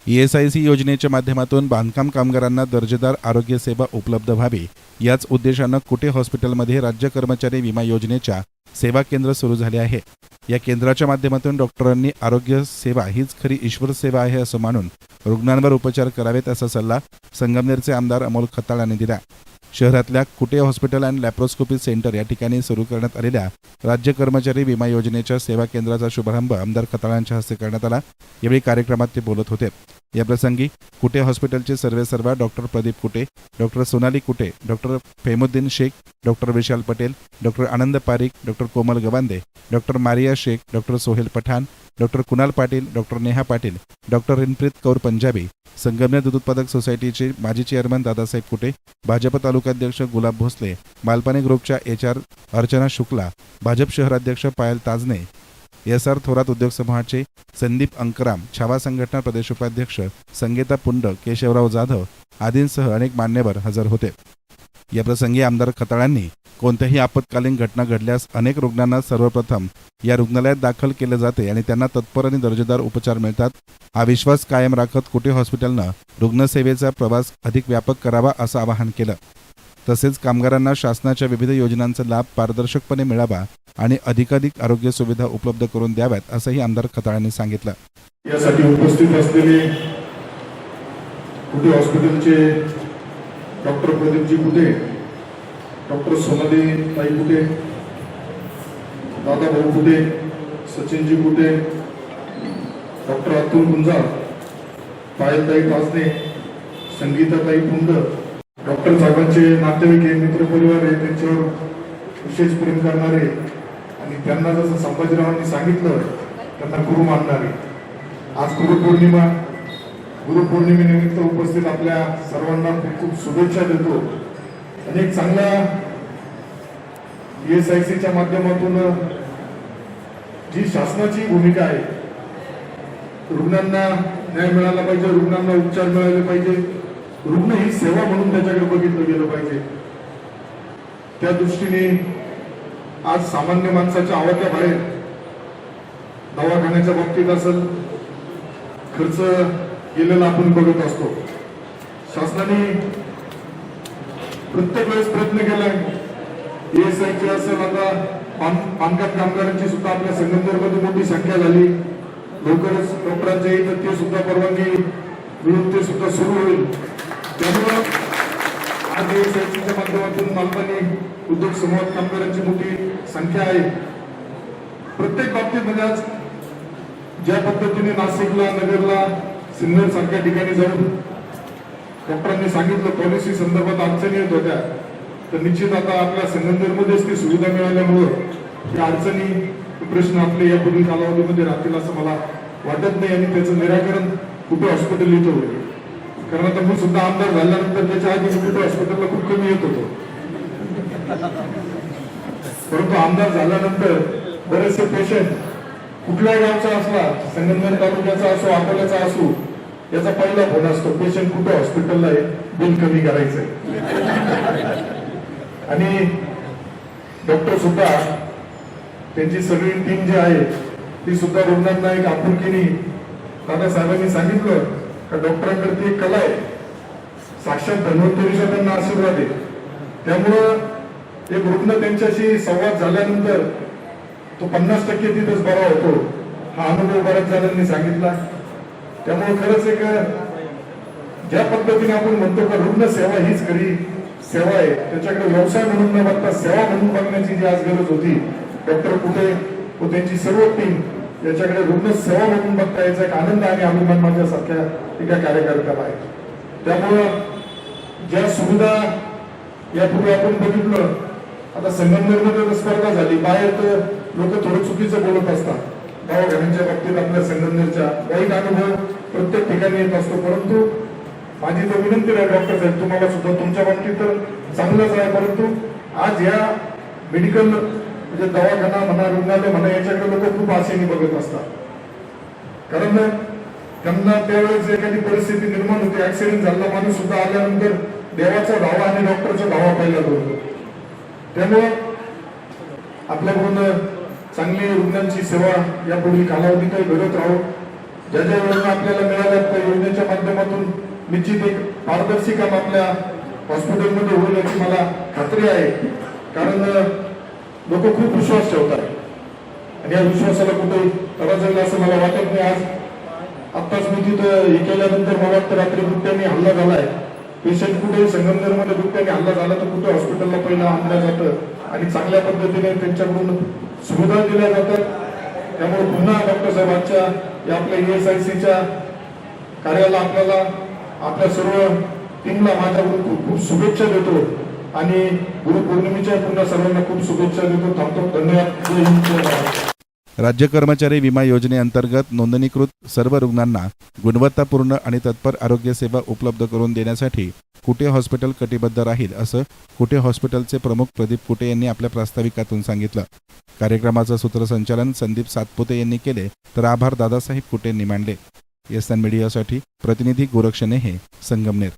ESIC योजनेच्या माध्यमातून बांधकाम कामगारांना दर्जेदार आरोग्य सेवा उपलब्ध व्हावी याच उद्देशानं कुटे हॉस्पिटलमध्ये राज्य कर्मचारी विमा योजनेच्या सेवा केंद्र सुरू झाले आहे। या केंद्राच्या माध्यमातून डॉक्टरांनी आरोग्य सेवा हीच खरी ईश्वर सेवा आहे असं मानून रुग्णांवर उपचार करावेत असा सल्ला संगमनेरचे आमदार अमोल खताळ यांनी दिला। शहरातल्या कुटे हॉस्पिटल अँड लॅप्रोस्कोपी सेंटर या ठिकाणी सुरू करण्यात आलेल्या राज्य कर्मचारी विमा योजनेच्या सेवा केंद्राचा शुभारंभ आमदार खताळ यांच्या हस्ते करण्यात आला। यावेळी कार्यक्रमात ते बोलत होते। याप्रसंगी कुटे हॉस्पिटलचे सर्वेसर्वा doctor Pradeep Kute, doctor Sonali Kute, doctor Femuddin Shaikh, doctor Vishal Patel, doctor Anand Pareek, doctor Komal Gawande, doctor Maria Shaikh, doctor Sohail Pathan, doctor Kunal Patil, doctor Neha Patil, doctor Rinpreet Kaur Punjabi, Sangamner दूध उत्पादक सोसायटीचे माजी चेअरमन दादासाहेब कुटे, भाजप तालुकाध्यक्ष गुलाब भोसले, मालपानी ग्रुपच्या HR अर्चना शुक्ला, भाजप शहराध्यक्ष पायल ताजने, SR थोरात उद्योग समूहाचे संदीप अंकराम, छावा संघटना प्रदेश उपाध्यक्ष संगीता पुंड, केशवराव जाधव आदींसह अनेक मान्यवर हजर होते। याप्रसंगी आमदार खताळांनी कोणत्याही आपत्कालीन घटना घडल्यास अनेक रुग्णांना सर्वप्रथम या रुग्णालयात दाखल केले जाते आणि त्यांना तत्पर आणि दर्जेदार उपचार मिळतात। हा विश्वास कायम राखत कुटे हॉस्पिटलनं रुग्णसेवेचा प्रवास अधिक व्यापक करावा असं आवाहन केलं। तसेच कामगारांना शासनाच्या विविध योजनांचा लाभ पारदर्शकपणे मिळावा आणि अधिकाधिक आरोग्य सुविधा उपलब्ध करून द्याव्यात असंही आमदार खताळांनी सांगितलं। यासाठी उपस्थित असलेले कुटे हॉस्पिटलचे डॉक्टर प्रदीपजी कुटे, डॉक्टर सोनाली ताई कुटे, दादा भाऊ कुटे, सचिनजी कुटे, डॉक्टर अतुल गुंजाळ, पायल ताई ताजने, संगीता ताई पुंड, डॉक्टर साहेबांचे नातेवाईक मित्रपरिवार आहे, त्यांच्यावर विशेष प्रेम करणारे आणि त्यांना जसं संभाजीरावांनी सांगितलं त्यांना गुरु मानणारे, आज गुरुपौर्णिमेनिमित्त उपस्थित आपल्या सर्वांना खूप खूप शुभेच्छा देतो। अनेक चांगल्या ESICच्या माध्यमातून जी शासनाची भूमिका आहे, रुग्णांना न्याय मिळाला पाहिजे, रुग्णांना उपचार मिळाले पाहिजे, रुग्ण ही सेवा म्हणून त्याच्याकडे बघितलं गेलं पाहिजे। त्या दृष्टीने आज सामान्य माणसाच्या आवाक्या बाहेर दवाखान्याच्या बाबतीत असेल खर्च गेलेला आपण बघत असतो। शासनाने प्रत्येक वेळेस प्रयत्न केलाय। ESIC असेल, आता बांधकाम कामगारांची सुद्धा आपल्या संगमनेरमध्ये मोठी संख्या झाली, लवकरच डॉक्टरांच्या इथं ते सुद्धा परवानगी मिळून ते सुद्धा सुरू होईल। त्यामुळे आज ESICच्या माध्यमातून मालपानी उद्योग समूहात कामगारांची मोठी संख्या आहे। प्रत्येक बाबतीत आज ज्या पद्धतीने नाशिकला, नगरला, सिन्नर सारख्या ठिकाणी जाऊन डॉक्टरांनी सांगितलं पॉलिसी संदर्भात अडचणी येत होत्या, तर निश्चित आता आपल्या संगमनेरमध्येच ती सुविधा मिळाल्यामुळे या अडचणी प्रश्न आपले या पुढील कालावधीमध्ये राहतील असं मला वाटत नाही आणि त्याचं निराकरण कुटे हॉस्पिटल इथं होईल। कारण आता मी सुद्धा आमदार झाल्यानंतर त्याच्या आधी कुटे हॉस्पिटलला खूप कमी येत होतो, परंतु आमदार झाल्यानंतर बरेचसे पेशंट कुठल्याही गावचा असला, संगमनेर तालुक्याचा असो, अकोल्याचा असो, याचा पहिला फोन असतो पेशंट कुठे हॉस्पिटलला आहे, बिल कमी करायचंय। आणि डॉक्टर सुद्धा त्यांची सगळी टीम जी आहे ती सुद्धा रुग्णांना एक आपुलकीने, दादासाहेबांनी सांगितलं का डॉक्टरांकडे ती एक कला आहे, साक्षात धन्वंतरीचा त्यांना आशीर्वाद आहे। त्यामुळं एक रुग्ण त्यांच्याशी संवाद झाल्यानंतर तो 50% तिथेच बरा होतो, हा अनुभव बऱ्याच जणांनी सांगितला। त्यामुळे खरंच एक ज्या पद्धतीने आपण म्हणतो का रुग्ण सेवा हीच खरी सेवा आहे, त्याच्याकडे व्यवसाय म्हणून न बघता सेवा म्हणून बघण्याची जी आज गरज होती, डॉक्टर कुटे व त्यांची सर्व टीम याच्याकडे रुग्ण सेवा म्हणून बघता याचा एक आनंद आणि अभिमान माझ्यासारख्या एका कार्यकर्त्याला आहे। त्यामुळं ज्या सुविधा यापूर्वी आपण बघितलं, आता संगमनेरमध्ये स्पर्धा झाली, बाहेर तर लोक थोडं चुकीचं बोलत असतात दवाखान्यांच्या बाबतीत, आपल्या संगमनेरच्या वाईट अनुभव प्रत्येक ठिकाणी येत असतो, परंतु माझी तर विनंती आहे डॉक्टर साहेब तुम्हाला सुद्धा, तुमच्या बाबतीत तर चांगलंच आहे, परंतु आज या मेडिकल म्हणजे दवाखाना म्हणा, रुग्णालय म्हणा, याच्याकडे लोक खूप आशेने बघत असतात। कारण त्यांना त्यावेळेस एखादी परिस्थिती निर्माण होते, ऍक्सिडेंट झाला, माणूस सुद्धा आल्यानंतर देवाचा धावा आणि डॉक्टरचा धावा पहिला होतो। त्यामुळे आपल्याकडून चांगली रुग्णांची सेवा या पुढील कालावधी काही घडत राहू, ज्या ज्या योजना आपल्याला मिळाल्या त्या योजनेच्या माध्यमातून निश्चित एक पारदर्शी काम आपल्या हॉस्पिटलमध्ये होईल याची मला खात्री आहे. कारण लोक खूप विश्वास ठेवतात आणि या विश्वासाला कुठे तडा जाईल असं मला वाटत नाही. आज आत्ताच मी तिथं हे केल्यानंतर मला वाटतं रात्री बिबट्याने हल्ला झालाय. पेशंट कुठे संगमनेरमध्ये बिबट्याने हल्ला झाला तर कुठे हॉस्पिटलला पहिला आणलं जातं आणि चांगल्या पद्धतीने त्यांच्याकडून सुविधा दिल्या जातात. त्यामुळे पुन्हा डॉक्टर साहेबांच्या या आपल्या ESICच्या कार्याला आपल्याला आपल्या सर्व टीमला माझ्याकडून खूप खूप शुभेच्छा देतो आणि गुरुपौर्णिमेच्या पुन्हा सर्वांना खूप शुभेच्छा देतो. थांबतो. धन्यवाद. जय हिंद, जय महाराष्ट्र. राज्य कर्मचारी विमा योजनेअंतर्गत नोंदणीकृत सर्व रुग्णांना गुणवत्तापूर्ण आणि तत्पर आरोग्य सेवा उपलब्ध करून देण्यासाठी कुटे हॉस्पिटल कटिबद्ध राहील असं कुटे हॉस्पिटलचे प्रमुख प्रदीप कुटे यांनी आपल्या प्रास्ताविकातून सांगितलं. कार्यक्रमाचं सूत्रसंचालन संदीप सातपुते यांनी केले तर आभार दादासाहेब कुटेंनी मांडले. SN मीडियासाठी प्रतिनिधी गोरक्षणे हे संगमनेर.